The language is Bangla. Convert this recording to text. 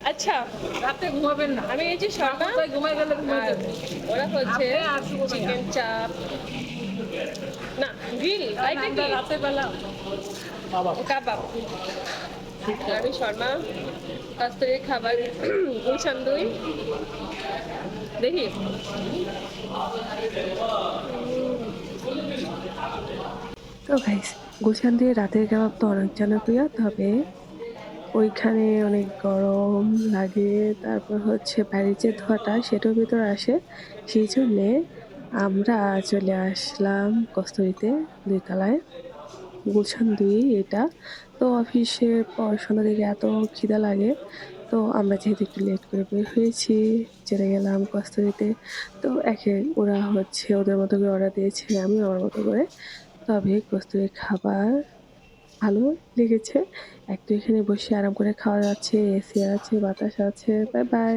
আচ্ছা, রাতে ঘুমাবেন না। আমি এই যে শর্মা তাই ঘুমাই গেলে ঘুমাই আর যাবে। ওরা হচ্ছে আপনি আর শুভ ভাইয়া। চিকেন চাপ, না গ্রিল কারণ এটা আমরা কি রাতের বেলা কাবাব, আর আমি শর্মা, কাস্তরি খাবার, গুলশান দই, দেখি তো গাইস, গুলশান দিয়ে রাতের কাবাব তো অনেক জনপ্রিয়, তবে ওইখানে অনেক গরম লাগে, তারপর হচ্ছে বাইরের যে ধোঁয়াটা সেটার ভিতরে আসে, সেই জন্যে আমরা চলে আসলাম কস্তুরীতে ২ তলায়, গুলশান ২ এটা। তো অফিসের পর সন্ধ্যা থেকে এত খিদা লাগে, তো আমরা যেহেতু একটু লেট করে বের হয়েছি, চলে গেলাম কস্তুরীতে। তো ওরা হচ্ছে ওদের মতো করে অর্ডার দিয়েছে, আমিও আমার মতো করে। তবে কস্তুরীর খাবার ভালো লেগেছে। এক তো এখানে বসে আরাম করে খাওয়া যাচ্ছে, এসি আছে, বাতাস আছে। Bye bye.